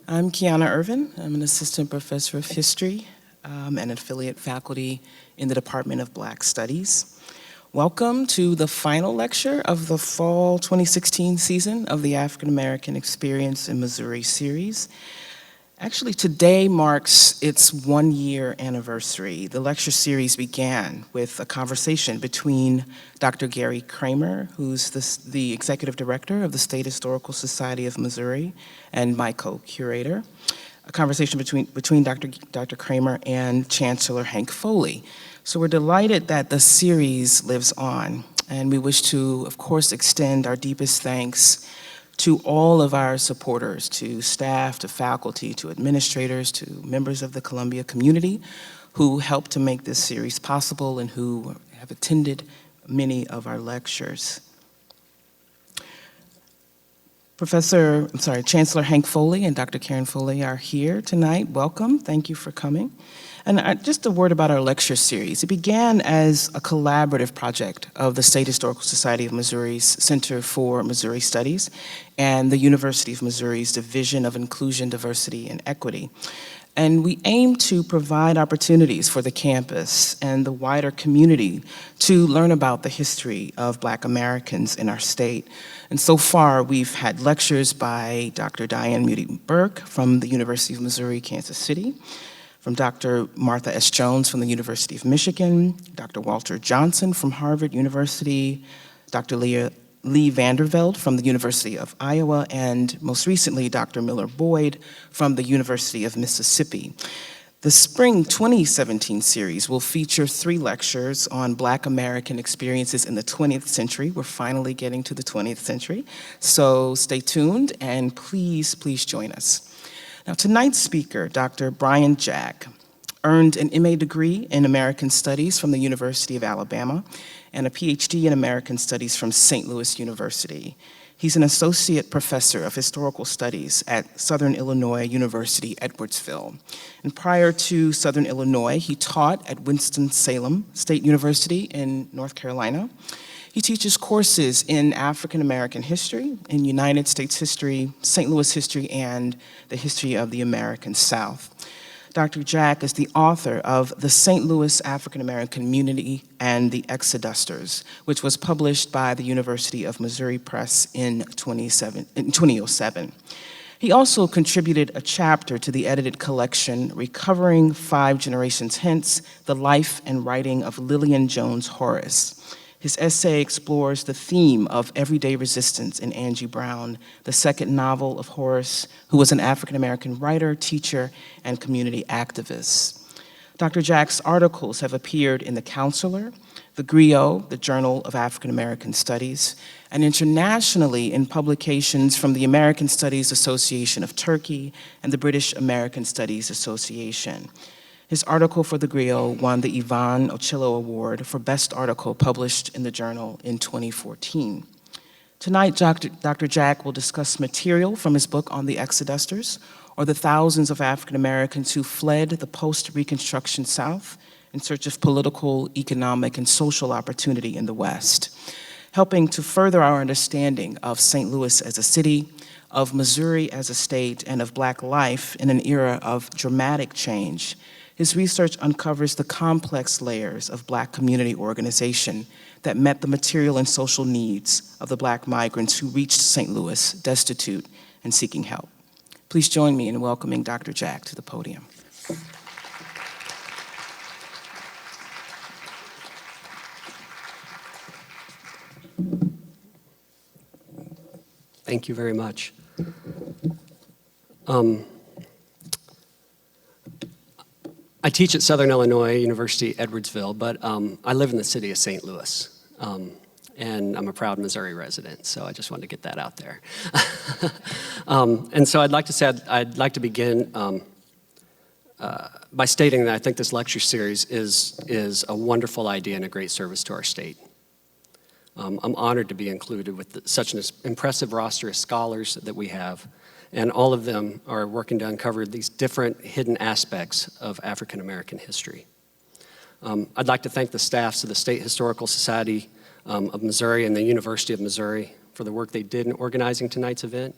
I'm Kiana Irvin. I'm an assistant professor of history and an affiliate faculty in the Department of Black Studies. Welcome to the final lecture of the fall 2016 season of the African American Experience in Missouri series. Actually, today marks its 1-year anniversary. The lecture series began with a conversation between Dr. Gary Kramer, who's the executive director of the State Historical Society of Missouri, and my co-curator. A conversation between Dr. Kramer and Chancellor Hank Foley. So we're delighted that the series lives on, and we wish to, of course, extend our deepest thanks to all of our supporters, to staff, to faculty, to administrators, to members of the Columbia community who helped to make this series possible and who have attended many of our lectures. Chancellor Hank Foley and Dr. Karen Foley are here tonight. Welcome, thank you for coming. And just a word about our lecture series. It began as a collaborative project of the State Historical Society of Missouri's Center for Missouri Studies and the University of Missouri's Division of Inclusion, Diversity, and Equity. And we aim to provide opportunities for the campus and the wider community to learn about the history of Black Americans in our state. And so far, we've had lectures by Dr. Diane Moody Burke from the University of Missouri, Kansas City, from Dr. Martha S. Jones from the University of Michigan, Dr. Walter Johnson from Harvard University, Dr. Lee Vandervelde from the University of Iowa, and most recently, Dr. Miller Boyd from the University of Mississippi. The Spring 2017 series will feature 3 lectures on Black American experiences in the 20th century. We're finally getting to the 20th century, so stay tuned and please join us. Now, tonight's speaker, Dr. Bryan Jack, earned an MA degree in American Studies from the University of Alabama and a PhD in American Studies from St. Louis University. He's an associate professor of historical studies at Southern Illinois University, Edwardsville. And prior to Southern Illinois, he taught at Winston-Salem State University in North Carolina. He teaches courses in African American history, in United States history, St. Louis history, and the history of the American South. Dr. Jack is the author of The St. Louis African American Community and the Exodusters, which was published by the University of Missouri Press in 2007. He also contributed a chapter to the edited collection, Recovering 5 Generations Hence, The Life and Writing of Lillian Jones Horace. His essay explores the theme of everyday resistance in Angie Brown, the second novel of Horace, who was an African-American writer, teacher, and community activist. Dr. Jack's articles have appeared in The Counselor, The Griot, the Journal of African-American Studies, and internationally in publications from the American Studies Association of Turkey and the British American Studies Association. His article for The Griot won the Yvonne Ochillo Award for Best Article published in the journal in 2014. Tonight, Dr. Jack will discuss material from his book on the Exodusters, or the thousands of African Americans who fled the post-Reconstruction South in search of political, economic, and social opportunity in the West, helping to further our understanding of St. Louis as a city, of Missouri as a state, and of Black life in an era of dramatic change. His research uncovers the complex layers of Black community organization that met the material and social needs of the Black migrants who reached St. Louis destitute and seeking help. Please join me in welcoming Dr. Jack to the podium. Thank you very much. I teach at Southern Illinois University, Edwardsville, but I live in the city of St. Louis, and I'm a proud Missouri resident, so I just wanted to get that out there. And so I'd like to begin by stating that I think this lecture series is a wonderful idea and a great service to our state. I'm honored to be included with such an impressive roster of scholars that we have, and all of them are working to uncover these different hidden aspects of African American history. I'd like to thank the staffs of the State Historical Society of Missouri and the University of Missouri for the work they did in organizing tonight's event.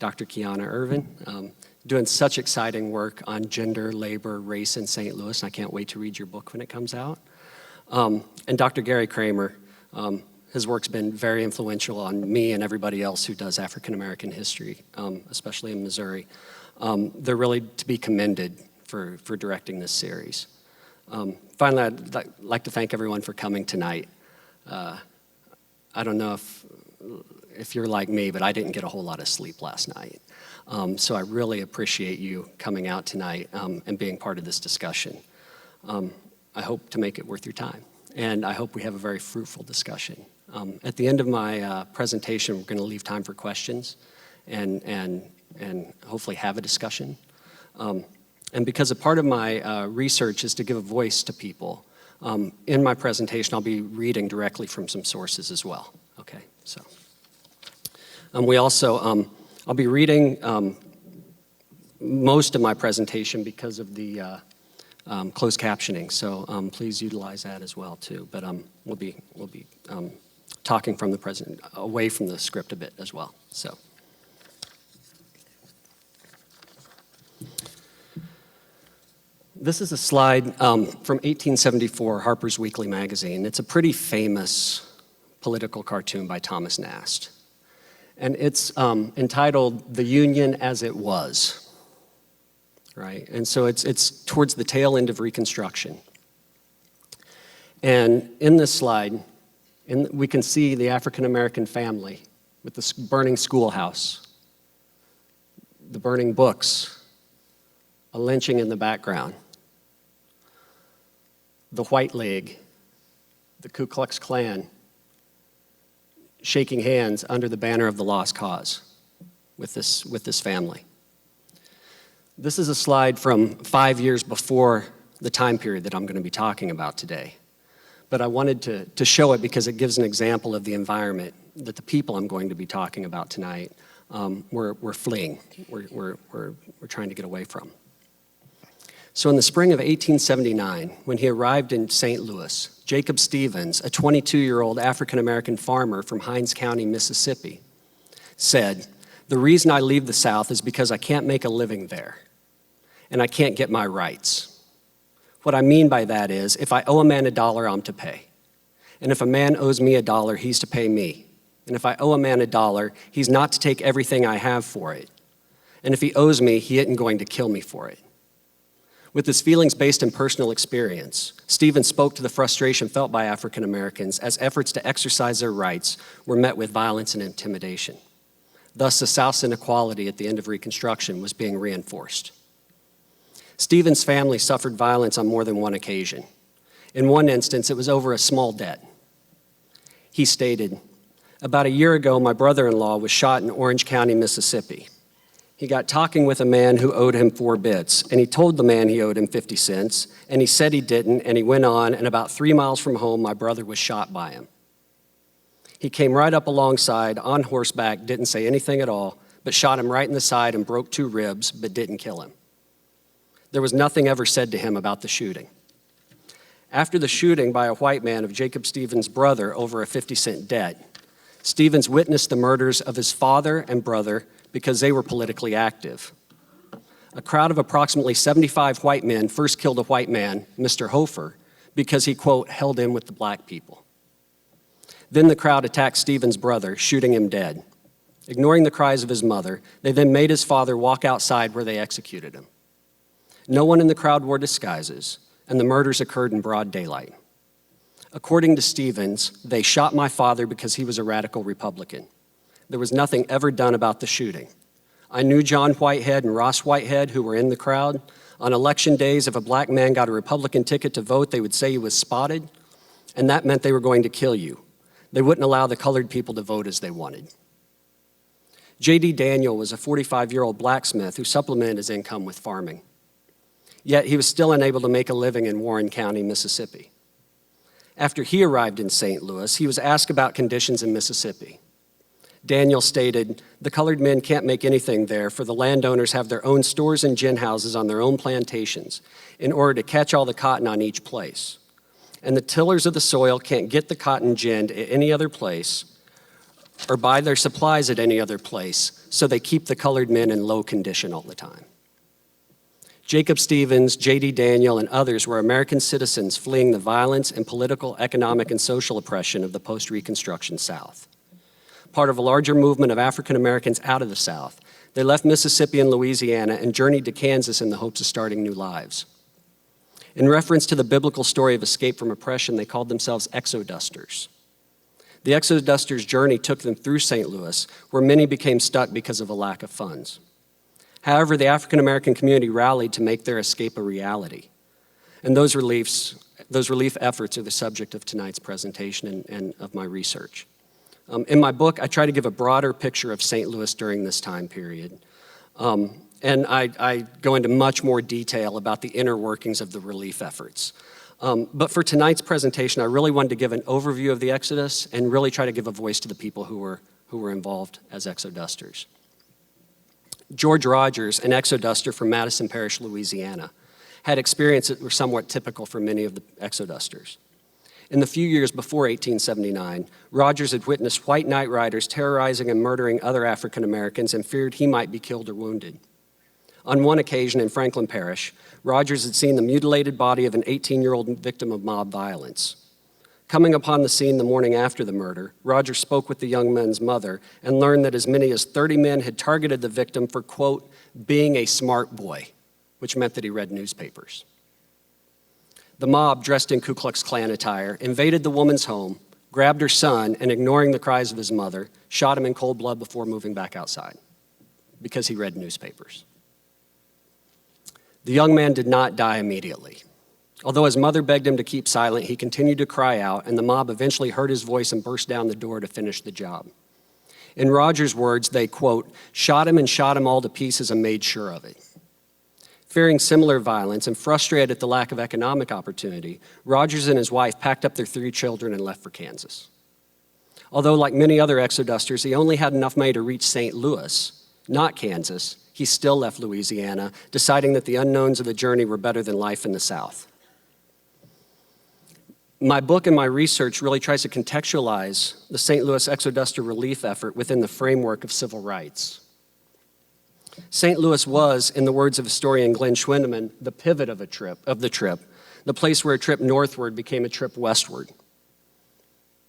Dr. Kiana Irvin, doing such exciting work on gender, labor, race in St. Louis, and I can't wait to read your book when it comes out. And Dr. Gary Kramer, his work's been very influential on me and everybody else who does African American history, especially in Missouri. They're really to be commended for directing this series. Finally, I'd like to thank everyone for coming tonight. I don't know if you're like me, but I didn't get a whole lot of sleep last night. So I really appreciate you coming out tonight and being part of this discussion. I hope to make it worth your time, and I hope we have a very fruitful discussion. At the end of my presentation, we're going to leave time for questions and hopefully have a discussion. And because a part of my research is to give a voice to people, in my presentation I'll be reading directly from some sources as well. Okay, so we also I'll be reading most of my presentation because of the closed captioning, so please utilize that as well too. But we'll be talking from the president away from the script a bit as well. So. This is a slide from 1874, Harper's Weekly magazine. It's a pretty famous political cartoon by Thomas Nast. And it's entitled "The Union as It Was," right? And so it's towards the tail end of Reconstruction. And in this slide, we can see the African-American family with the burning schoolhouse, the burning books, a lynching in the background, the White League, the Ku Klux Klan, shaking hands under the banner of the Lost Cause with this family. This is a slide from 5 years before the time period that I'm going to be talking about today. But I wanted to show it because it gives an example of the environment that the people I'm going to be talking about tonight were fleeing, we're trying to get away from. So in the spring of 1879, when he arrived in St. Louis, Jacob Stevens, a 22-year-old African-American farmer from Hinds County, Mississippi, said, "The reason I leave the South is because I can't make a living there, and I can't get my rights. What I mean by that is, if I owe a man $1, I'm to pay. And if a man owes me $1, he's to pay me. And if I owe a man $1, he's not to take everything I have for it. And if he owes me, he isn't going to kill me for it." With his feelings based in personal experience, Stevens spoke to the frustration felt by African Americans as efforts to exercise their rights were met with violence and intimidation. Thus, the South's inequality at the end of Reconstruction was being reinforced. Stevens' family suffered violence on more than one occasion. In one instance, it was over a small debt. He stated, "About a year ago, my brother-in-law was shot in Orange County, Mississippi. He got talking with a man who owed him 4 bits, and he told the man he owed him 50 cents, and he said he didn't, and he went on, and about 3 miles from home, my brother was shot by him. He came right up alongside, on horseback, didn't say anything at all, but shot him right in the side and broke 2 ribs, but didn't kill him. There was nothing ever said to him about the shooting. After the shooting by a white man of Jacob Stevens' brother over a 50-cent debt, Stevens witnessed the murders of his father and brother because they were politically active. A crowd of approximately 75 white men first killed a white man, Mr. Hofer, because he, quote, held in with the black people. Then the crowd attacked Stevens' brother, shooting him dead. Ignoring the cries of his mother, they then made his father walk outside where they executed him. No one in the crowd wore disguises, and the murders occurred in broad daylight. According to Stevens, they shot my father because he was a radical Republican. There was nothing ever done about the shooting. I knew John Whitehead and Ross Whitehead, who were in the crowd. On election days, if a black man got a Republican ticket to vote, they would say he was spotted, and that meant they were going to kill you. They wouldn't allow the colored people to vote as they wanted. J.D. Daniel was a 45-year-old blacksmith who supplemented his income with farming. Yet he was still unable to make a living in Warren County, Mississippi. After he arrived in St. Louis, he was asked about conditions in Mississippi. Daniel stated, "The colored men can't make anything there, for the landowners have their own stores and gin houses on their own plantations in order to catch all the cotton on each place. And the tillers of the soil can't get the cotton ginned at any other place or buy their supplies at any other place, so they keep the colored men in low condition all the time." Jacob Stevens, J.D. Daniel, and others were American citizens fleeing the violence and political, economic, and social oppression of the post-Reconstruction South. Part of a larger movement of African Americans out of the South, they left Mississippi and Louisiana and journeyed to Kansas in the hopes of starting new lives. In reference to the biblical story of escape from oppression, they called themselves Exodusters. The Exodusters' journey took them through St. Louis, where many became stuck because of a lack of funds. However, the African American community rallied to make their escape a reality. And those relief efforts are the subject of tonight's presentation and of my research. In my book, I try to give a broader picture of St. Louis during this time period. And I go into much more detail about the inner workings of the relief efforts. But for tonight's presentation, I really wanted to give an overview of the Exodus and really try to give a voice to the people who were involved as Exodusters. George Rogers, an Exoduster from Madison Parish, Louisiana, had experiences that were somewhat typical for many of the Exodusters. In the few years before 1879, Rogers had witnessed white night riders terrorizing and murdering other African Americans and feared he might be killed or wounded. On one occasion in Franklin Parish, Rogers had seen the mutilated body of an 18-year-old victim of mob violence. Coming upon the scene the morning after the murder, Rogers spoke with the young man's mother and learned that as many as 30 men had targeted the victim for, quote, being a smart boy, which meant that he read newspapers. The mob, dressed in Ku Klux Klan attire, invaded the woman's home, grabbed her son, and ignoring the cries of his mother, shot him in cold blood before moving back outside because he read newspapers. The young man did not die immediately. Although his mother begged him to keep silent, he continued to cry out, and the mob eventually heard his voice and burst down the door to finish the job. In Rogers' words, they, quote, shot him all to pieces and made sure of it. Fearing similar violence and frustrated at the lack of economic opportunity, Rogers and his wife packed up their 3 children and left for Kansas. Although, like many other Exodusters, he only had enough money to reach St. Louis, not Kansas, he still left Louisiana, deciding that the unknowns of the journey were better than life in the South. My book and my research really tries to contextualize the St. Louis Exoduster relief effort within the framework of civil rights. St. Louis was, in the words of historian Glenn Schwindeman, the pivot of the trip, the place where a trip northward became a trip westward.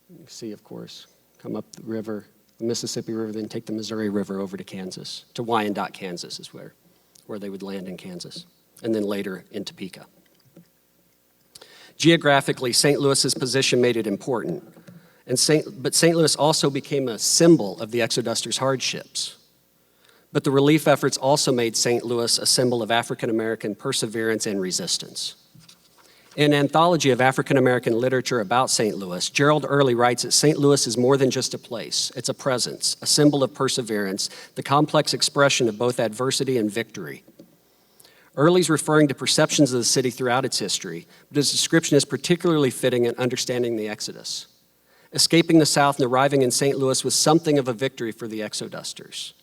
You can see, of course, come up the river, the Mississippi River, then take the Missouri River over to Kansas, to Wyandotte, Kansas is where they would land in Kansas, and then later in Topeka. Geographically, St. Louis's position made it important, but St. Louis also became a symbol of the Exodusters' hardships. But the relief efforts also made St. Louis a symbol of African-American perseverance and resistance. In an anthology of African-American literature about St. Louis, Gerald Early writes that St. Louis is more than just a place. It's a presence, a symbol of perseverance, the complex expression of both adversity and victory. Early's referring to perceptions of the city throughout its history, but his description is particularly fitting in understanding the Exodus. Escaping the South and arriving in St. Louis was something of a victory for the Exodusters.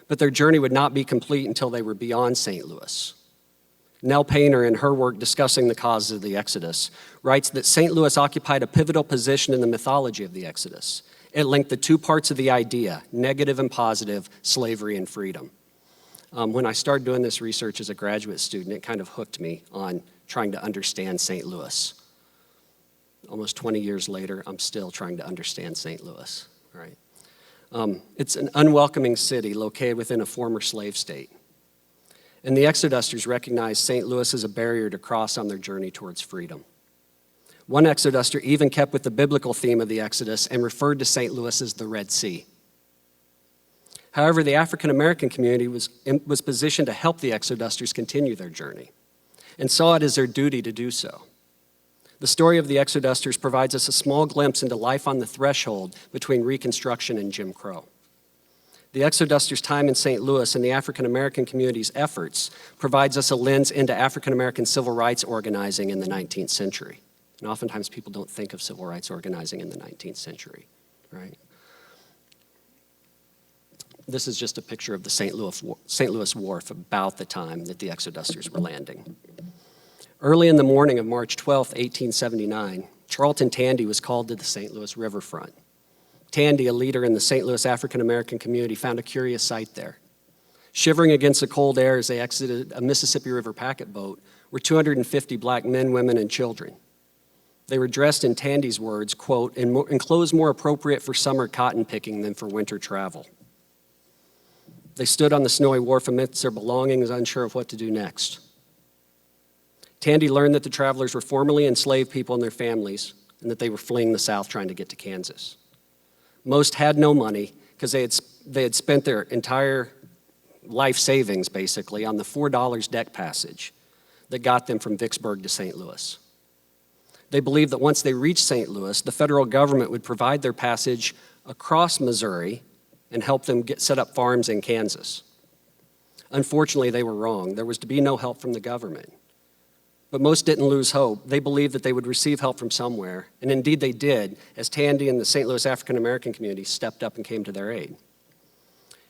But their journey would not be complete until they were beyond St. Louis. Nell Painter, in her work discussing the causes of the Exodus, writes that St. Louis occupied a pivotal position in the mythology of the Exodus. It linked the 2 parts of the idea, negative and positive, slavery and freedom. When I started doing this research as a graduate student, it kind of hooked me on trying to understand St. Louis. Almost 20 years later, I'm still trying to understand St. Louis, right? It's an unwelcoming city located within a former slave state. And the Exodusters recognized St. Louis as a barrier to cross on their journey towards freedom. One Exoduster even kept with the biblical theme of the Exodus and referred to St. Louis as the Red Sea. However, the African-American community was positioned to help the Exodusters continue their journey and saw it as their duty to do so. The story of the Exodusters provides us a small glimpse into life on the threshold between Reconstruction and Jim Crow. The Exodusters' time in St. Louis and the African-American community's efforts provides us a lens into African-American civil rights organizing in the 19th century. And oftentimes people don't think of civil rights organizing in the 19th century, right? This is just a picture of the St. Louis Wharf about the time that the Exodusters were landing. Early in the morning of March 12, 1879, Charlton Tandy was called to the St. Louis riverfront. Tandy, a leader in the St. Louis African-American community, found a curious sight there. Shivering against the cold air as they exited a Mississippi River packet boat were 250 black men, women, and children. They were dressed, in Tandy's words, quote, in clothes more appropriate for summer cotton picking than for winter travel. They stood on the snowy wharf amidst their belongings, unsure of what to do next. Tandy learned that the travelers were formerly enslaved people and their families, and that they were fleeing the South trying to get to Kansas. Most had no money because they had spent their entire life savings, basically, on the $4 deck passage that got them from Vicksburg to St. Louis. They believed that once they reached St. Louis, the federal government would provide their passage across Missouri and help them set up farms in Kansas. Unfortunately, they were wrong. There was to be no help from the government. But most didn't lose hope. They believed that they would receive help from somewhere, and indeed they did, as Tandy and the St. Louis African American community stepped up and came to their aid.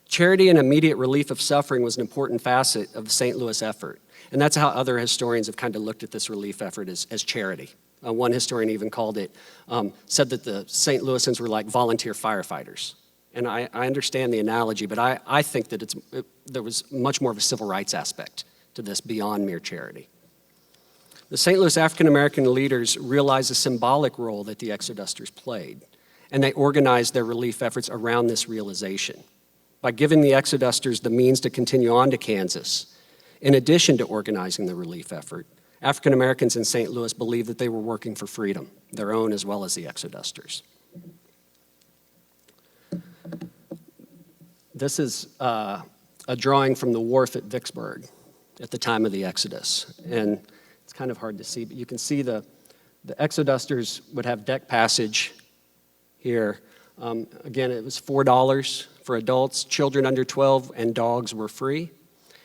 Charity and immediate relief of suffering was an important facet of the St. Louis effort, and that's how other historians have kind of looked at this relief effort as charity. One historian even called it, said that the St. Louisans were like volunteer firefighters. And I understand the analogy, but I think that there was much more of a civil rights aspect to this beyond mere charity. The St. Louis African American leaders realized the symbolic role that the Exodusters played, and they organized their relief efforts around this realization. By giving the Exodusters the means to continue on to Kansas, in addition to organizing the relief effort, African Americans in St. Louis believed that they were working for freedom, their own as well as the Exodusters. This is a drawing from the wharf at Vicksburg at the time of the Exodus. And it's kind of hard to see, but you can see the Exodusters would have deck passage here. Again, it was $4 for adults. Children under 12 and dogs were free.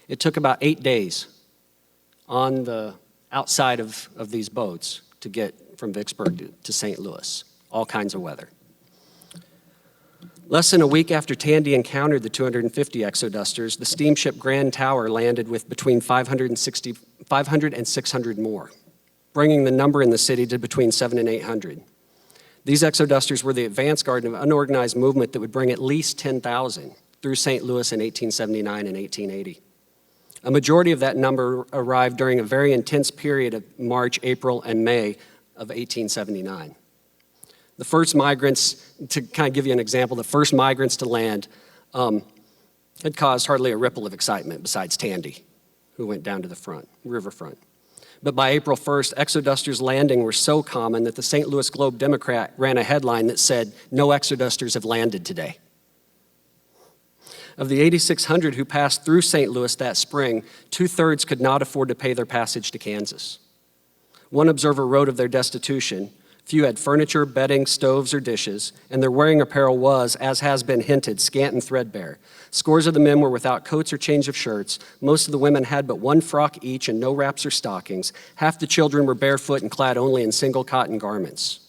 It took about 8 days on the outside of these boats to get from Vicksburg to St. Louis, all kinds of weather. Less than a week after Tandy encountered the 250 Exodusters, the steamship Grand Tower landed with between 500 and 600 more, bringing the number in the city to between 700 and 800. These Exodusters were the advance guard of an unorganized movement that would bring at least 10,000 through St. Louis in 1879 and 1880. A majority of that number arrived during a very intense period of March, April, and May of 1879. The first migrants, to kind of give you an example, the first migrants to land had caused hardly a ripple of excitement besides Tandy, who went down to the riverfront. But by April 1st, Exodusters landing were so common that the St. Louis Globe-Democrat ran a headline that said, "No Exodusters have landed today." Of the 8,600 who passed through St. Louis that spring, 2/3 could not afford to pay their passage to Kansas. One observer wrote of their destitution, "Few had furniture, bedding, stoves, or dishes, and their wearing apparel was, as has been hinted, scant and threadbare. Scores of the men were without coats or change of shirts. Most of the women had but one frock each and no wraps or stockings. Half the children were barefoot and clad only in single cotton garments."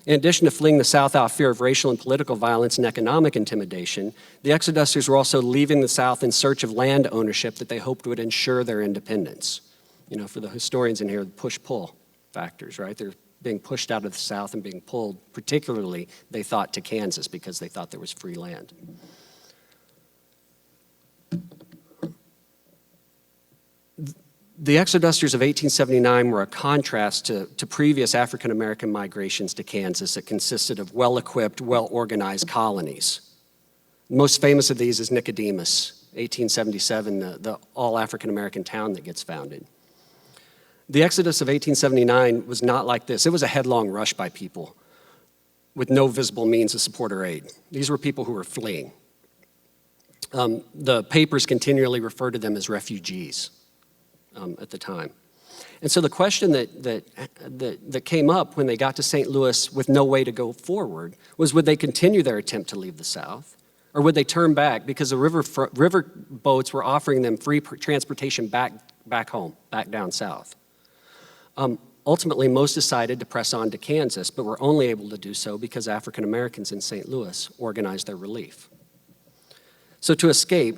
In addition to fleeing the South out of fear of racial and political violence and economic intimidation, the Exodusters were also leaving the South in search of land ownership that they hoped would ensure their independence. You know, for the historians in here, the push-pull factors, right? They're being pushed out of the South and being pulled, particularly, they thought, to Kansas because they thought there was free land. The Exodusters of 1879 were a contrast to previous African-American migrations to Kansas that consisted of well-equipped, well-organized colonies. The most famous of these is Nicodemus, 1877, the all-African-American town that gets founded. The Exodus of 1879 was not like this. It was a headlong rush by people with no visible means of support or aid. These were people who were fleeing. The papers continually refer to them as refugees at the time. And so the question that came up when they got to St. Louis with no way to go forward was, would they continue their attempt to leave the South, or would they turn back because the river boats were offering them free transportation back home, back down south? Ultimately, most decided to press on to Kansas, but were only able to do so because African Americans in St. Louis organized their relief. So to escape,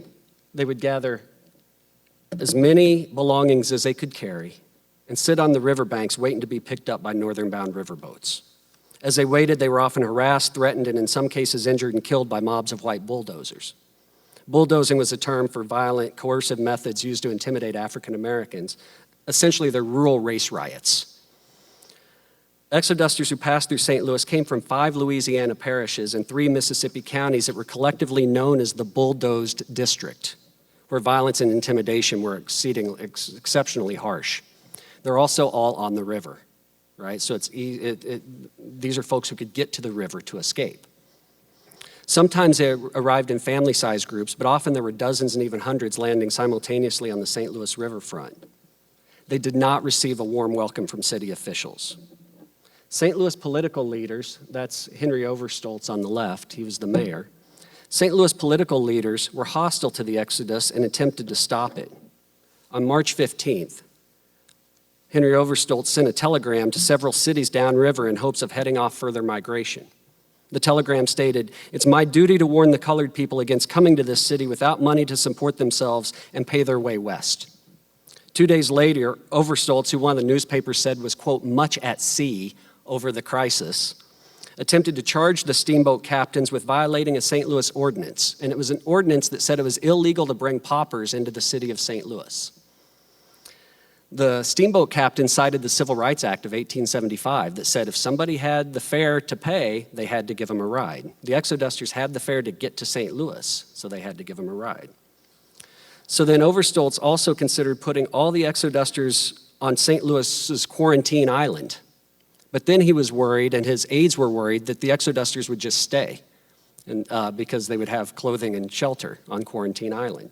they would gather as many belongings as they could carry and sit on the riverbanks waiting to be picked up by northern-bound riverboats. As they waited, they were often harassed, threatened, and in some cases injured and killed by mobs of white bulldozers. Bulldozing was a term for violent, coercive methods used to intimidate African Americans. Essentially, they're rural race riots. Exodusters who passed through St. Louis came from 5 Louisiana parishes and 3 Mississippi counties that were collectively known as the Bulldozed District, where violence and intimidation were exceptionally harsh. They're also all on the river, right? So these are folks who could get to the river to escape. Sometimes they arrived in family-sized groups, but often there were dozens and even hundreds landing simultaneously on the St. Louis riverfront. They did not receive a warm welcome from city officials. St. Louis political leaders, that's Henry Overstolz on the left, he was the mayor. St. Louis political leaders were hostile to the exodus and attempted to stop it. On March 15th, Henry Overstolz sent a telegram to several cities downriver in hopes of heading off further migration. The telegram stated, "It's my duty to warn the colored people against coming to this city without money to support themselves and pay their way west." 2 days later, Overstolz, who one of the newspapers said was, quote, much at sea over the crisis, attempted to charge the steamboat captains with violating a St. Louis ordinance. And it was an ordinance that said it was illegal to bring paupers into the city of St. Louis. The steamboat captain cited the Civil Rights Act of 1875 that said if somebody had the fare to pay, they had to give them a ride. The Exodusters had the fare to get to St. Louis, so they had to give them a ride. So then Overstolz also considered putting all the Exodusters on St. Louis's quarantine island. But then he was worried, and his aides were worried, that the Exodusters would just stay because they would have clothing and shelter on Quarantine Island.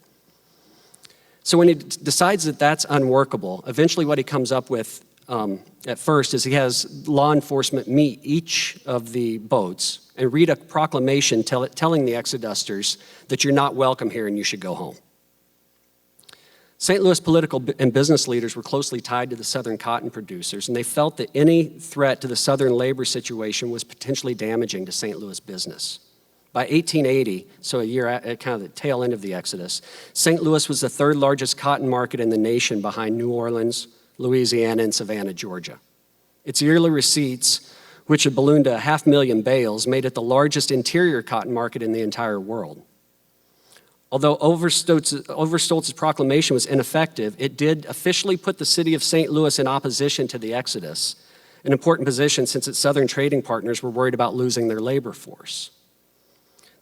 So when he decides that that's unworkable, eventually what he comes up with at first is he has law enforcement meet each of the boats and read a proclamation telling the Exodusters that you're not welcome here and you should go home. St. Louis political and business leaders were closely tied to the southern cotton producers, and they felt that any threat to the southern labor situation was potentially damaging to St. Louis business. By 1880, so a year at kind of the tail end of the Exodus, St. Louis was the 3rd largest cotton market in the nation behind New Orleans, Louisiana, and Savannah, Georgia. Its yearly receipts, which had ballooned to 500,000 bales, made it the largest interior cotton market in the entire world. Although Overstolz's proclamation was ineffective, it did officially put the city of St. Louis in opposition to the Exodus, an important position since its southern trading partners were worried about losing their labor force.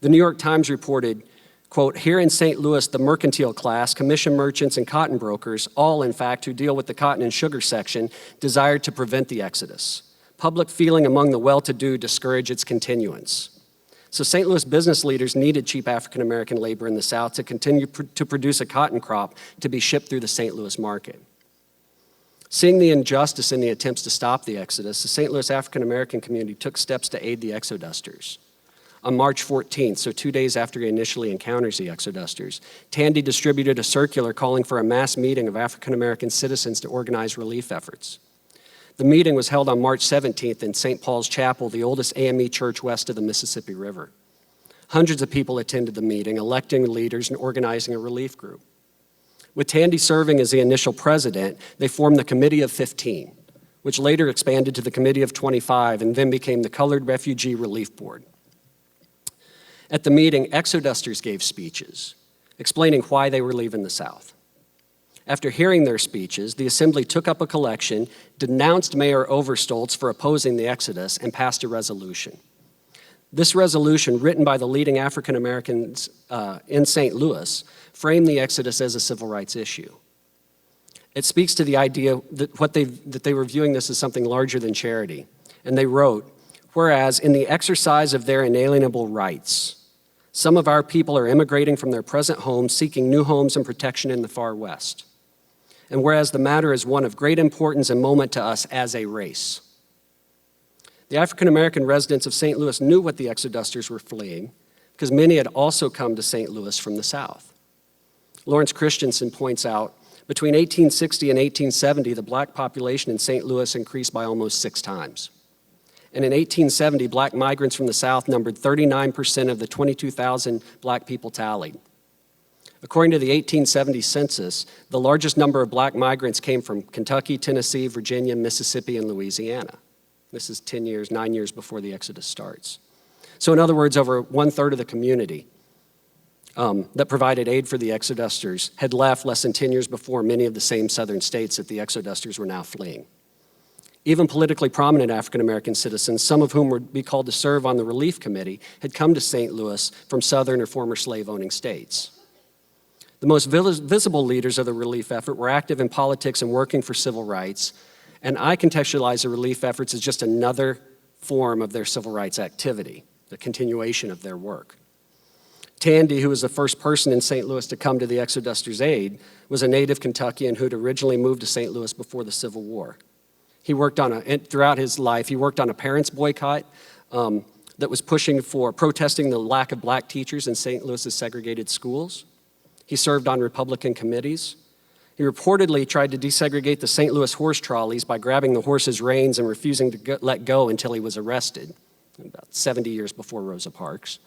The New York Times reported, quote, "Here in St. Louis, the mercantile class, commission merchants, and cotton brokers, all in fact who deal with the cotton and sugar section, desired to prevent the Exodus. Public feeling among the well-to-do discouraged its continuance." So St. Louis business leaders needed cheap African-American labor in the South to continue to produce a cotton crop to be shipped through the St. Louis market. Seeing the injustice in the attempts to stop the Exodus, the St. Louis African-American community took steps to aid the Exodusters. On March 14th, so 2 days after he initially encounters the Exodusters, Tandy distributed a circular calling for a mass meeting of African-American citizens to organize relief efforts. The meeting was held on March 17th in St. Paul's Chapel, the oldest AME church west of the Mississippi River. Hundreds of people attended the meeting, electing leaders and organizing a relief group. With Tandy serving as the initial president, they formed the Committee of 15, which later expanded to the Committee of 25 and then became the Colored Refugee Relief Board. At the meeting, Exodusters gave speeches explaining why they were leaving the South. After hearing their speeches, the Assembly took up a collection, denounced Mayor Overstolz for opposing the Exodus, and passed a resolution. This resolution, written by the leading African Americans in St. Louis, framed the Exodus as a civil rights issue. It speaks to the idea that they were viewing this as something larger than charity. And they wrote, "Whereas in the exercise of their inalienable rights, some of our people are immigrating from their present homes, seeking new homes and protection in the far west. And whereas the matter is one of great importance and moment to us as a race." The African-American residents of St. Louis knew what the Exodusters were fleeing because many had also come to St. Louis from the South. Lawrence Christensen points out, between 1860 and 1870, the black population in St. Louis increased by almost 6 times. And in 1870, black migrants from the South numbered 39% of the 22,000 black people tallied. According to the 1870 census, the largest number of black migrants came from Kentucky, Tennessee, Virginia, Mississippi, and Louisiana. This is 9 years before the Exodus starts. So in other words, over 1/3 of the community that provided aid for the Exodusters had left less than 10 years before many of the same southern states that the Exodusters were now fleeing. Even politically prominent African-American citizens, some of whom would be called to serve on the Relief Committee, had come to St. Louis from southern or former slave-owning states. The most visible leaders of the relief effort were active in politics and working for civil rights, and I contextualize the relief efforts as just another form of their civil rights activity, the continuation of their work. Tandy, who was the first person in St. Louis to come to the Exodusters' aid, was a native Kentuckian who had originally moved to St. Louis before the Civil War. He worked throughout his life, he worked on a parents' boycott that was protesting the lack of black teachers in St. Louis's segregated schools. He served on Republican committees. He reportedly tried to desegregate the St. Louis horse trolleys by grabbing the horse's reins and refusing to let go until he was arrested, about 70 years before Rosa Parks.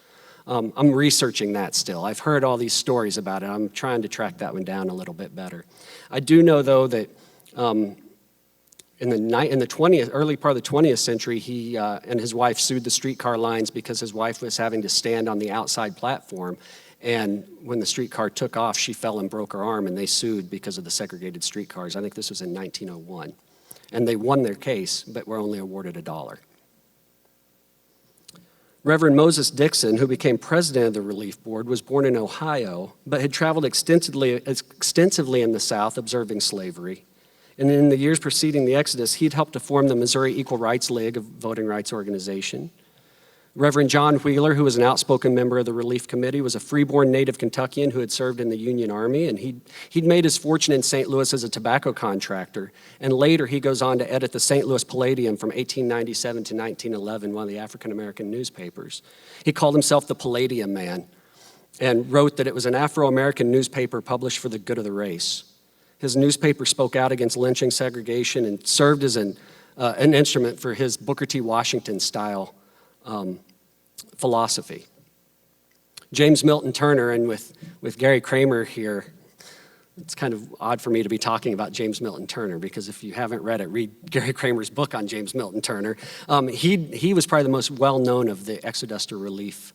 I'm researching that still. I've heard all these stories about it. I'm trying to track that one down a little bit better. I do know, though, that in the early part of the 20th century, he and his wife sued the streetcar lines because his wife was having to stand on the outside platform. And when the streetcar took off, she fell and broke her arm, and they sued because of the segregated streetcars. I think this was in 1901. And they won their case, but were only awarded $1. Reverend Moses Dixon, who became president of the Relief Board, was born in Ohio, but had traveled extensively in the South observing slavery. And in the years preceding the Exodus, he'd helped to form the Missouri Equal Rights League, a voting rights organization. Reverend John Wheeler, who was an outspoken member of the Relief Committee, was a freeborn native Kentuckian who had served in the Union Army, and he'd made his fortune in St. Louis as a tobacco contractor, and later he goes on to edit the St. Louis Palladium from 1897 to 1911, one of the African-American newspapers. He called himself the Palladium Man and wrote that it was an Afro-American newspaper published for the good of the race. His newspaper spoke out against lynching, segregation, and served as an instrument for his Booker T. Washington style philosophy. James Milton Turner, and with Gary Kramer here, it's kind of odd for me to be talking about James Milton Turner, because if you haven't read it, read Gary Kramer's book on James Milton Turner. He was probably the most well-known of the Exoduster relief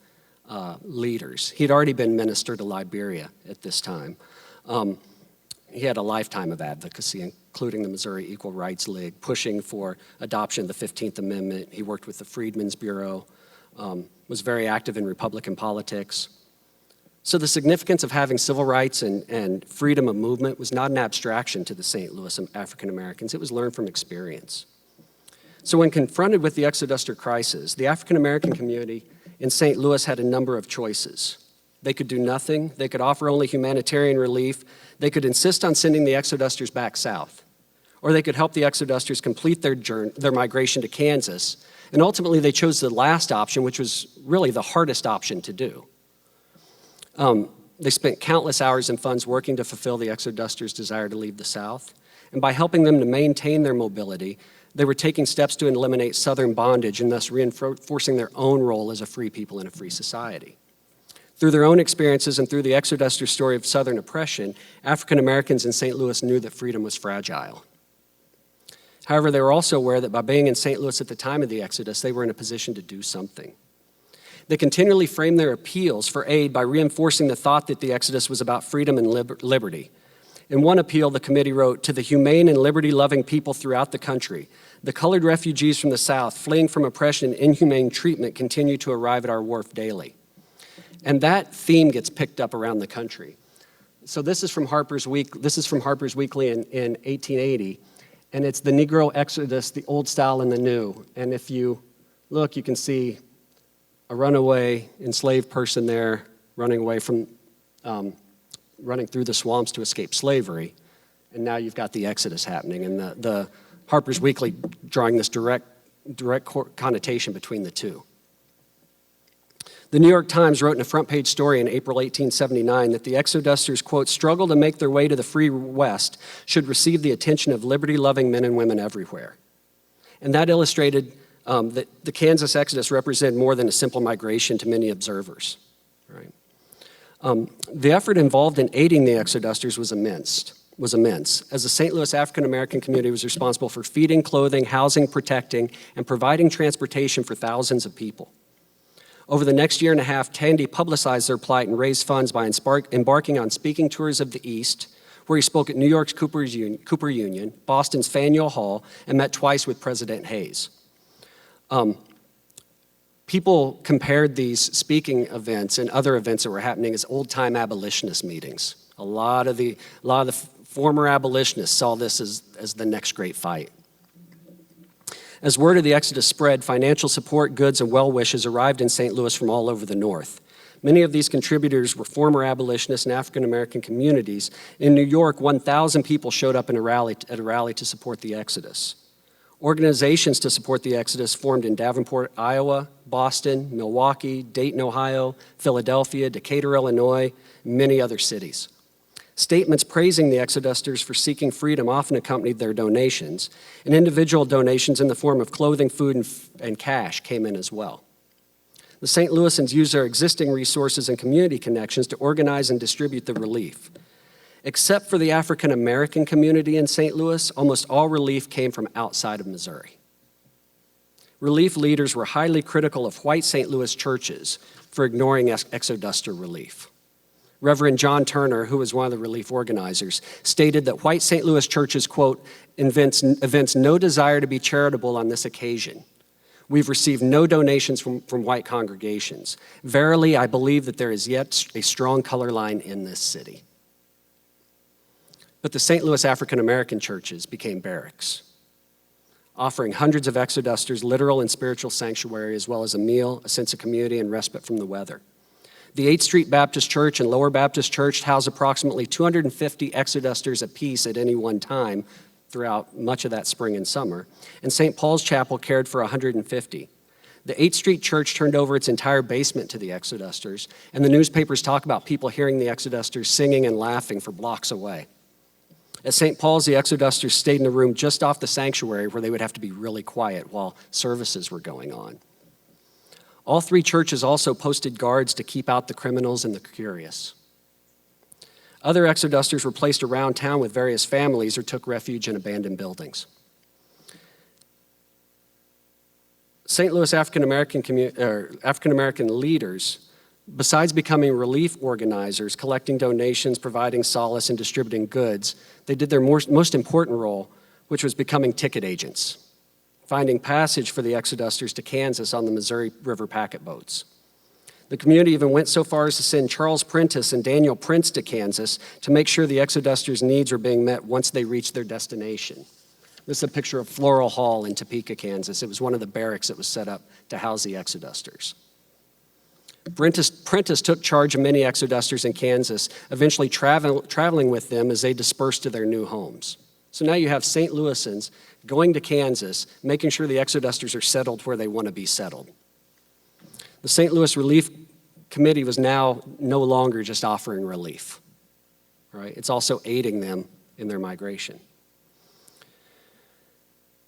leaders. He'd already been minister to Liberia at this time. He had a lifetime of advocacy, including the Missouri Equal Rights League, pushing for adoption of the 15th Amendment. He worked with the Freedmen's Bureau, was very active in Republican politics. So the significance of having civil rights and freedom of movement was not an abstraction to the St. Louis African Americans. It was learned from experience. So when confronted with the Exoduster crisis, the African American community in St. Louis had a number of choices. They could do nothing. They could offer only humanitarian relief. They could insist on sending the Exodusters back south. Or they could help the Exodusters complete their migration to Kansas. And ultimately, they chose the last option, which was really the hardest option to do. They spent countless hours and funds working to fulfill the Exodusters' desire to leave the South. And by helping them to maintain their mobility, they were taking steps to eliminate Southern bondage and thus reinforcing their own role as a free people in a free society. Through their own experiences and through the Exoduster story of Southern oppression, African Americans in St. Louis knew that freedom was fragile. However, they were also aware that by being in St. Louis at the time of the Exodus, they were in a position to do something. They continually framed their appeals for aid by reinforcing the thought that the Exodus was about freedom and liberty. In one appeal, the committee wrote, "To the humane and liberty-loving people throughout the country, the colored refugees from the South fleeing from oppression and inhumane treatment continue to arrive at our wharf daily." And that theme gets picked up around the country. So this is from Harper's Weekly in 1880, and it's the Negro Exodus, the old style and the new. And if you look, you can see a runaway enslaved person there running away from, running through the swamps to escape slavery. And now you've got the Exodus happening, and the Harper's Weekly drawing this direct connotation between the two. The New York Times wrote in a front-page story in April 1879 that the Exodusters, quote, struggle to make their way to the free West should receive the attention of liberty-loving men and women everywhere. And that illustrated that the Kansas Exodus represented more than a simple migration to many observers. Right? The effort involved in aiding the Exodusters was immense, as the St. Louis African American community was responsible for feeding, clothing, housing, protecting, and providing transportation for thousands of people. Over the next year and a half, Tandy publicized their plight and raised funds by embarking on speaking tours of the East, where he spoke at New York's Cooper Union, Boston's Faneuil Hall, and met twice with President Hayes. People compared these speaking events and other events that were happening as old-time abolitionist meetings. A lot of the former abolitionists saw this as the next great fight. As word of the Exodus spread, financial support, goods, and well wishes arrived in St. Louis from all over the North. Many of these contributors were former abolitionists and African-American communities. In New York, 1,000 people showed up at a rally to support the Exodus. Organizations to support the Exodus formed in Davenport, Iowa, Boston, Milwaukee, Dayton, Ohio, Philadelphia, Decatur, Illinois, and many other cities. Statements praising the Exodusters for seeking freedom often accompanied their donations, and individual donations in the form of clothing, food, and cash came in as well. The St. Louisans used their existing resources and community connections to organize and distribute the relief. Except for the African American community in St. Louis, almost all relief came from outside of Missouri. Relief leaders were highly critical of white St. Louis churches for ignoring Exoduster relief. Reverend John Turner, who was one of the relief organizers, stated that white St. Louis churches, quote, evince no desire to be charitable on this occasion. We've received no donations from white congregations. Verily, I believe that there is yet a strong color line in this city. But the St. Louis African American churches became barracks, offering hundreds of Exodusters literal and spiritual sanctuary, as well as a meal, a sense of community, and respite from the weather. The 8th Street Baptist Church and Lower Baptist Church house approximately 250 Exodusters apiece at any one time throughout much of that spring and summer, and St. Paul's Chapel cared for 150. The 8th Street Church turned over its entire basement to the Exodusters, and the newspapers talk about people hearing the Exodusters singing and laughing for blocks away. At St. Paul's, the Exodusters stayed in a room just off the sanctuary where they would have to be really quiet while services were going on. All three churches also posted guards to keep out the criminals and the curious. Other Exodusters were placed around town with various families or took refuge in abandoned buildings. St. Louis African American leaders, besides becoming relief organizers, collecting donations, providing solace, and distributing goods, they did their most important role, which was becoming ticket agents, finding passage for the Exodusters to Kansas on the Missouri River packet boats. The community even went so far as to send Charles Prentice and Daniel Prince to Kansas to make sure the Exodusters' needs were being met once they reached their destination. This is a picture of Floral Hall in Topeka, Kansas. It was one of the barracks that was set up to house the Exodusters. Prentice took charge of many Exodusters in Kansas, eventually traveling with them as they dispersed to their new homes. So now you have St. Louisans going to Kansas, making sure the Exodusters are settled where they want to be settled. The St. Louis Relief Committee was now no longer just offering relief, right? It's also aiding them in their migration.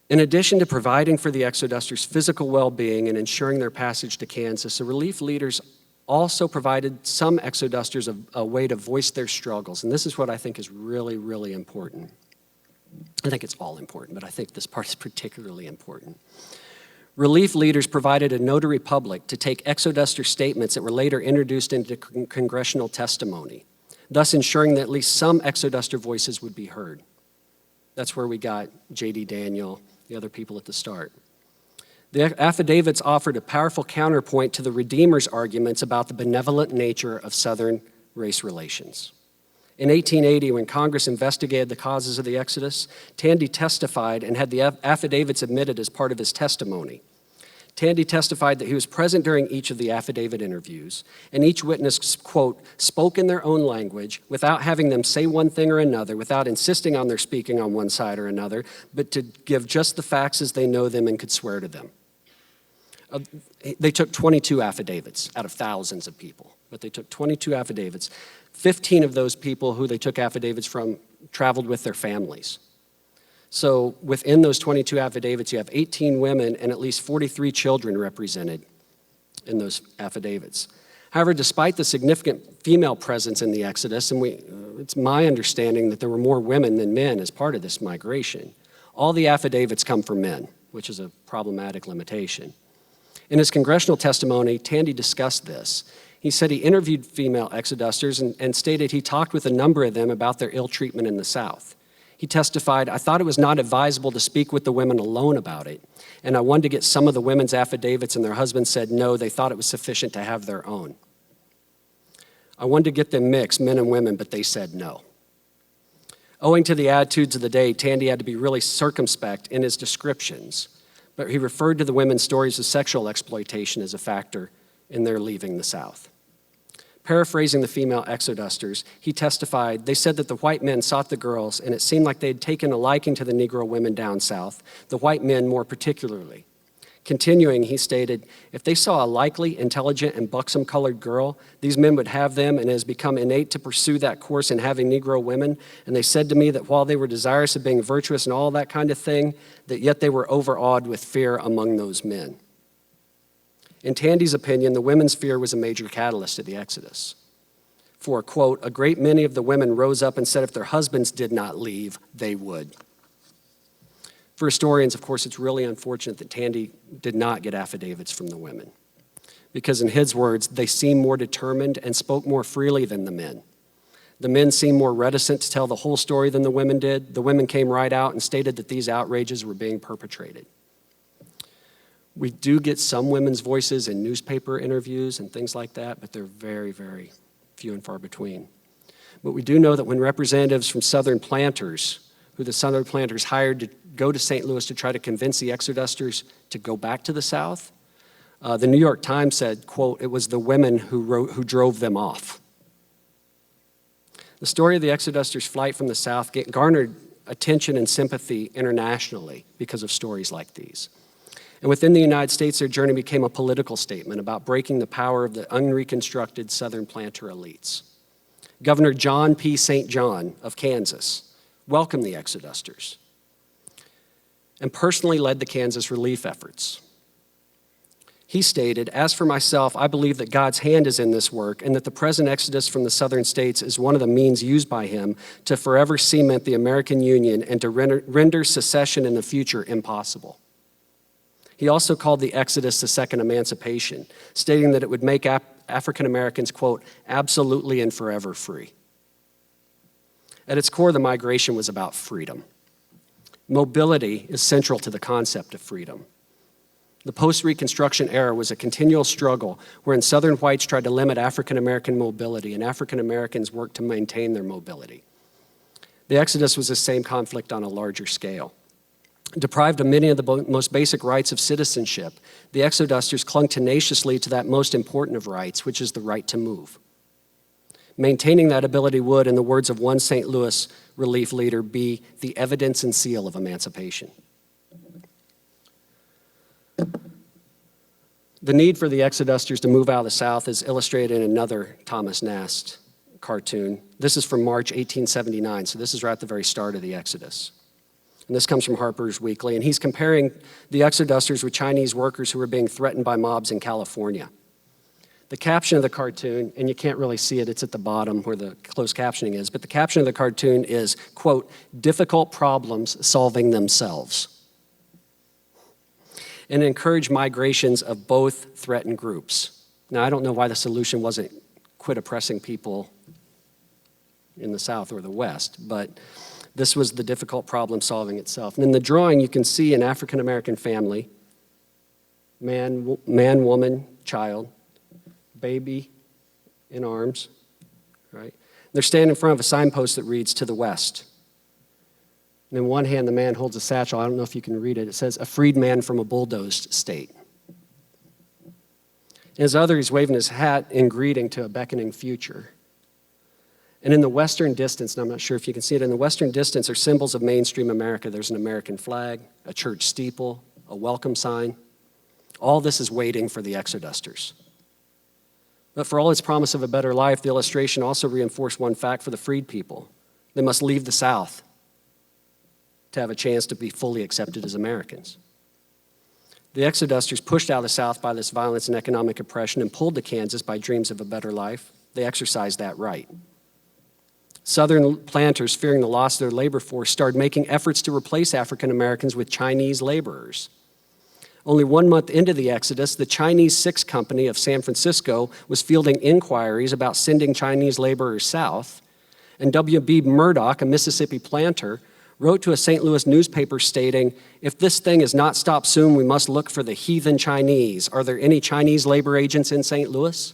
In addition to providing for the Exodusters' physical well-being and ensuring their passage to Kansas, the relief leaders also provided some Exodusters a way to voice their struggles. And this is what I think is really, really important. I think it's all important, but I think this part is particularly important. Relief leaders provided a notary public to take Exoduster statements that were later introduced into congressional testimony, thus ensuring that at least some Exoduster voices would be heard. That's where we got J.D. Daniel, the other people at the start. The affidavits offered a powerful counterpoint to the Redeemer's arguments about the benevolent nature of Southern race relations. In 1880, when Congress investigated the causes of the Exodus, Tandy testified and had the affidavits admitted as part of his testimony. Tandy testified that he was present during each of the affidavit interviews, and each witness, quote, spoke in their own language without having them say one thing or another, without insisting on their speaking on one side or another, but to give just the facts as they know them and could swear to them. They took 22 affidavits out of thousands of people, but they took 22 affidavits. 15 of those people who they took affidavits from traveled with their families. So within those 22 affidavits, you have 18 women and at least 43 children represented in those affidavits. However, despite the significant female presence in the Exodus, and it's my understanding that there were more women than men as part of this migration, all the affidavits come from men, which is a problematic limitation. In his congressional testimony, Tandy discussed this. He said he interviewed female Exodusters and stated he talked with a number of them about their ill treatment in the South. He testified, "I thought it was not advisable to speak with the women alone about it, and I wanted to get some of the women's affidavits, and their husbands said no, they thought it was sufficient to have their own. I wanted to get them mixed, men and women, but they said no." Owing to the attitudes of the day, Tandy had to be really circumspect in his descriptions, but he referred to the women's stories of sexual exploitation as a factor in their leaving the South. Paraphrasing the female Exodusters, he testified, "They said that the white men sought the girls, and it seemed like they had taken a liking to the Negro women down south, the white men more particularly. Continuing, he stated, if they saw a likely, intelligent, and buxom-colored girl, these men would have them, and it has become innate to pursue that course in having Negro women. And they said to me that while they were desirous of being virtuous and all that kind of thing, that yet they were overawed with fear among those men." In Tandy's opinion, the women's fear was a major catalyst to the Exodus. For, quote, "a great many of the women rose up and said if their husbands did not leave, they would." For historians, of course, it's really unfortunate that Tandy did not get affidavits from the women, because in his words, they seemed more determined and spoke more freely than the men. The men seemed more reticent to tell the whole story than the women did. The women came right out and stated that these outrages were being perpetrated. We do get some women's voices in newspaper interviews and things like that, but they're very, very few and far between. But we do know that when representatives from Southern planters, who the Southern planters hired to go to St. Louis to try to convince the Exodusters to go back to the South, the New York Times said, quote, "it was the women who drove them off." The story of the Exodusters' flight from the South garnered attention and sympathy internationally because of stories like these. And within the United States, their journey became a political statement about breaking the power of the unreconstructed Southern planter elites. Governor John P. St. John of Kansas welcomed the Exodusters and personally led the Kansas relief efforts. He stated, "As for myself, I believe that God's hand is in this work and that the present exodus from the southern states is one of the means used by him to forever cement the American Union and to render secession in the future impossible." He also called the Exodus the second emancipation, stating that it would make African Americans, quote, "absolutely and forever free." At its core, the migration was about freedom. Mobility is central to the concept of freedom. The Post-Reconstruction Era was a continual struggle wherein Southern whites tried to limit African American mobility and African Americans worked to maintain their mobility. The Exodus was the same conflict on a larger scale. Deprived of many of the most basic rights of citizenship, the Exodusters clung tenaciously to that most important of rights, which is the right to move. Maintaining that ability would, in the words of one St. Louis relief leader, be the evidence and seal of emancipation. The need for the Exodusters to move out of the South is illustrated in another Thomas Nast cartoon. This is from March 1879, so this is right at the very start of the Exodus. And this comes from Harper's Weekly, and he's comparing the Exodusters with Chinese workers who were being threatened by mobs in California. The caption of the cartoon, and you can't really see it, it's at the bottom where the closed captioning is, but the caption of the cartoon is, quote, "difficult problems solving themselves," and encourage migrations of both threatened groups. Now, I don't know why the solution wasn't quit oppressing people in the South or the West, but this was the difficult problem solving itself. And in the drawing, you can see an African-American family, man, woman, child, baby in arms, right? They're standing in front of a signpost that reads, "To the West." And in one hand, the man holds a satchel. I don't know if you can read it. It says, "A freed man from a bulldozed state." In his other, he's waving his hat in greeting to a beckoning future. And in the western distance, and I'm not sure if you can see it, in the western distance are symbols of mainstream America. There's an American flag, a church steeple, a welcome sign. All this is waiting for the Exodusters. But for all its promise of a better life, the illustration also reinforced one fact for the freed people. They must leave the South to have a chance to be fully accepted as Americans. The Exodusters, pushed out of the South by this violence and economic oppression and pulled to Kansas by dreams of a better life, they exercised that right. Southern planters, fearing the loss of their labor force, started making efforts to replace African Americans with Chinese laborers. Only 1 month into the Exodus, the Chinese Six Company of San Francisco was fielding inquiries about sending Chinese laborers south, and W.B. Murdoch, a Mississippi planter, wrote to a St. Louis newspaper stating, "If this thing is not stopped soon, we must look for the heathen Chinese. Are there any Chinese labor agents in St. Louis?"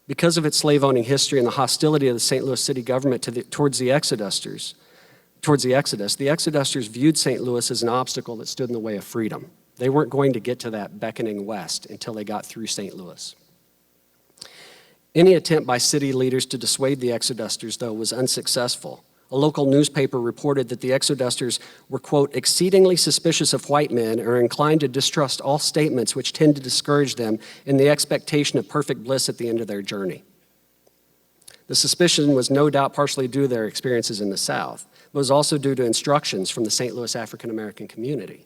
Because of its slave-owning history and the hostility of the St. Louis city government towards the Exodus, the Exodusters viewed St. Louis as an obstacle that stood in the way of freedom. They weren't going to get to that beckoning west until they got through St. Louis. Any attempt by city leaders to dissuade the Exodusters, though, was unsuccessful. A local newspaper reported that the Exodusters were, quote, exceedingly suspicious of white men and are inclined to distrust all statements which tend to discourage them in the expectation of perfect bliss at the end of their journey. The suspicion was no doubt partially due to their experiences in the South, but was also due to instructions from the St. Louis African American community.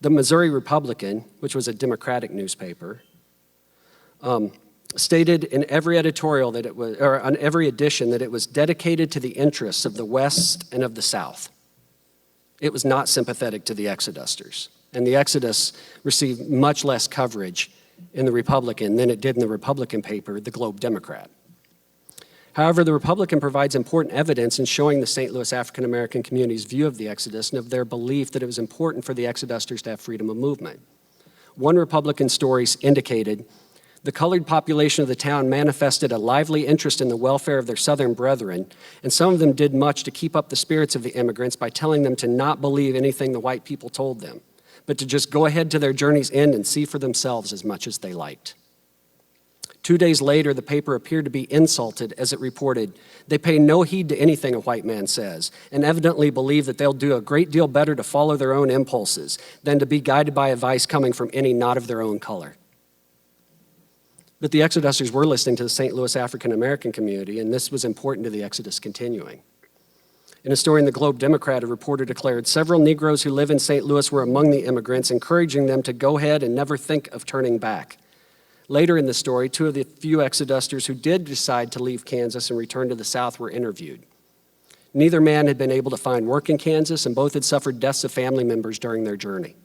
The Missouri Republican, which was a Democratic newspaper, stated in every editorial that it was, or on every edition, that it was dedicated to the interests of the West and of the South. It was not sympathetic to the Exodusters, and the Exodus received much less coverage in the Republican than it did in the Republican paper, the Globe Democrat. However, the Republican provides important evidence in showing the St. Louis African American community's view of the Exodus and of their belief that it was important for the Exodusters to have freedom of movement. One Republican story indicated the colored population of the town manifested a lively interest in the welfare of their Southern brethren, and some of them did much to keep up the spirits of the immigrants by telling them to not believe anything the white people told them, but to just go ahead to their journey's end and see for themselves as much as they liked. 2 days later, the paper appeared to be insulted as it reported, "They pay no heed to anything a white man says, and evidently believe that they'll do a great deal better to follow their own impulses than to be guided by advice coming from any not of their own color." But the Exodusters were listening to the St. Louis African American community, and this was important to the Exodus continuing. In a story in the Globe Democrat, a reporter declared, "Several Negroes who live in St. Louis were among the immigrants, encouraging them to go ahead and never think of turning back." Later in the story, 2 of the few Exodusters who did decide to leave Kansas and return to the South were interviewed. Neither man had been able to find work in Kansas, and both had suffered deaths of family members during their journey.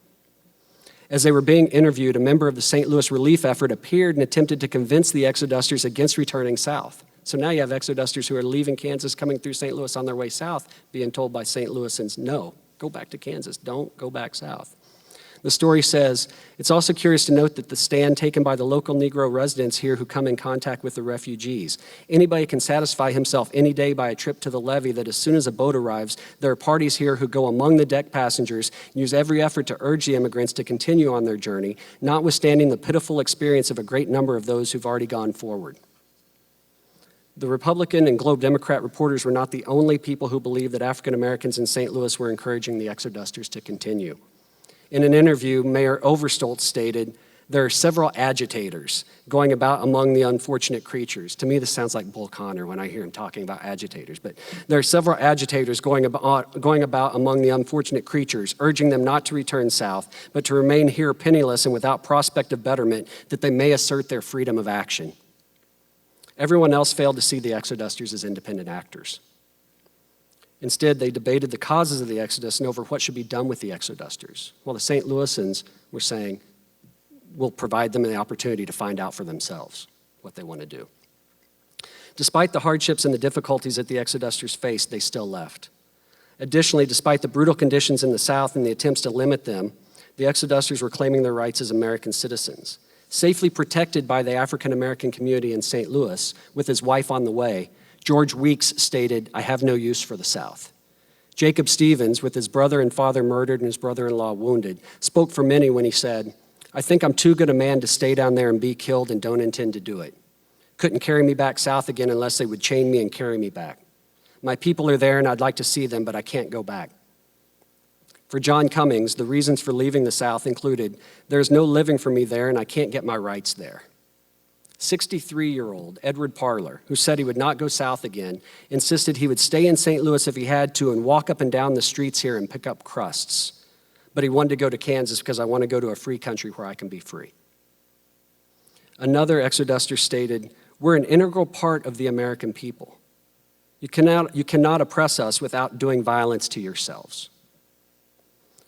As they were being interviewed, a member of the St. Louis relief effort appeared and attempted to convince the Exodusters against returning south. So now you have Exodusters who are leaving Kansas, coming through St. Louis on their way south, being told by St. Louisans, no, go back to Kansas, don't go back south. The story says, it's also curious to note that the stand taken by the local Negro residents here who come in contact with the refugees. Anybody can satisfy himself any day by a trip to the levee that as soon as a boat arrives, there are parties here who go among the deck passengers and use every effort to urge the immigrants to continue on their journey, notwithstanding the pitiful experience of a great number of those who've already gone forward. The Republican and Globe Democrat reporters were not the only people who believed that African Americans in St. Louis were encouraging the Exodusters to continue. In an interview, Mayor Overstolz stated, "There are several agitators going about among the unfortunate creatures." To me, this sounds like Bull Connor when I hear him talking about agitators, but there are several agitators going about among the unfortunate creatures, urging them not to return south, but to remain here penniless and without prospect of betterment, that they may assert their freedom of action. Everyone else failed to see the Exodusters as independent actors. Instead, they debated the causes of the Exodus and over what should be done with the Exodusters, while the St. Louisans were saying, we'll provide them the opportunity to find out for themselves what they want to do. Despite the hardships and the difficulties that the Exodusters faced, they still left. Additionally, despite the brutal conditions in the South and the attempts to limit them, the Exodusters were claiming their rights as American citizens. Safely protected by the African American community in St. Louis, with his wife on the way, George Weeks stated, "I have no use for the South." Jacob Stevens, with his brother and father murdered and his brother-in-law wounded, spoke for many when he said, "I think I'm too good a man to stay down there and be killed and don't intend to do it. Couldn't carry me back south again unless they would chain me and carry me back. My people are there and I'd like to see them, but I can't go back." For John Cummings, the reasons for leaving the South included, "There's no living for me there and I can't get my rights there." 63-year-old Edward Parler, who said he would not go south again, insisted he would stay in St. Louis if he had to and walk up and down the streets here and pick up crusts. But he wanted to go to Kansas because I want to go to a free country where I can be free. Another Exoduster stated, "We're an integral part of the American people. You cannot oppress us without doing violence to yourselves."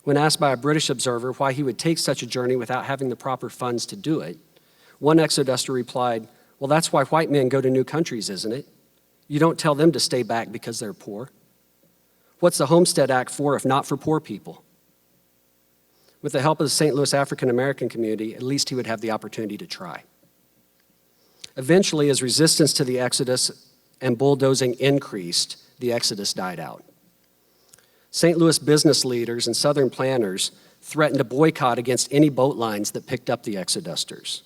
When asked by a British observer why he would take such a journey without having the proper funds to do it, one Exoduster replied, "Well, that's why white men go to new countries, isn't it? You don't tell them to stay back because they're poor. What's the Homestead Act for if not for poor people?" With the help of the St. Louis African American community, at least he would have the opportunity to try. Eventually, as resistance to the Exodus and bulldozing increased, the Exodus died out. St. Louis business leaders and Southern planners threatened to boycott against any boat lines that picked up the Exodusters.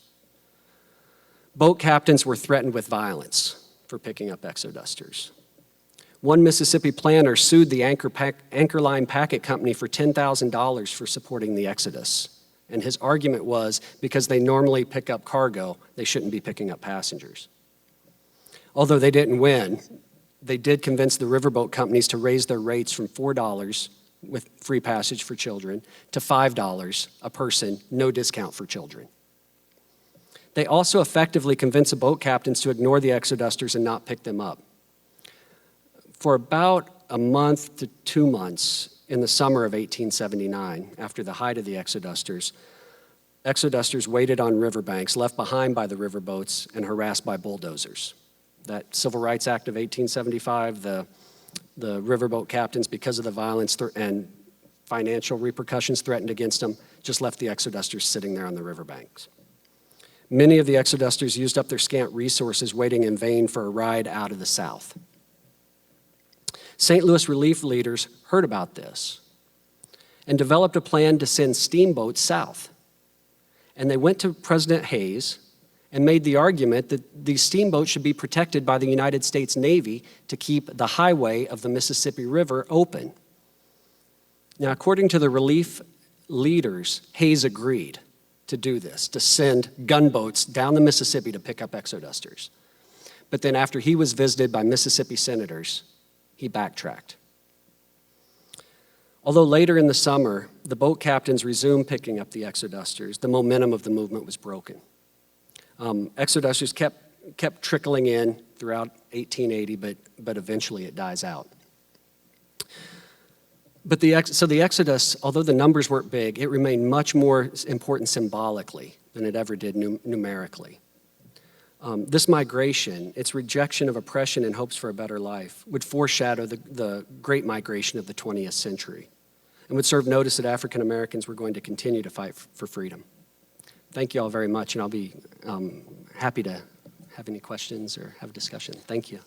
Boat captains were threatened with violence for picking up Exodusters. One Mississippi planner sued the Anchor Line Packet Company for $10,000 for supporting the Exodus. And his argument was because they normally pick up cargo, they shouldn't be picking up passengers. Although they didn't win, they did convince the riverboat companies to raise their rates from $4 with free passage for children to $5 a person, no discount for children. They also effectively convinced the boat captains to ignore the Exodusters and not pick them up. For about a month to 2 months in the summer of 1879, after the height of the Exodusters waited on riverbanks, left behind by the riverboats and harassed by bulldozers. That Civil Rights Act of 1875, the riverboat captains, because of the violence and financial repercussions threatened against them, just left the Exodusters sitting there on the riverbanks. Many of the Exodusters used up their scant resources waiting in vain for a ride out of the South. St. Louis relief leaders heard about this and developed a plan to send steamboats south. And they went to President Hayes and made the argument that these steamboats should be protected by the United States Navy to keep the highway of the Mississippi River open. Now, according to the relief leaders, Hayes agreed to do this, to send gunboats down the Mississippi to pick up Exodusters. But then after he was visited by Mississippi senators, he backtracked. Although later in the summer, the boat captains resumed picking up the Exodusters, the momentum of the movement was broken. Exodusters kept trickling in throughout 1880, but eventually it dies out. But the Exodus, although the numbers weren't big, it remained much more important symbolically than it ever did numerically. This migration, its rejection of oppression and hopes for a better life, would foreshadow the great migration of the 20th century and would serve notice that African Americans were going to continue to fight for freedom. Thank you all very much, and I'll be happy to have any questions or have a discussion. Thank you.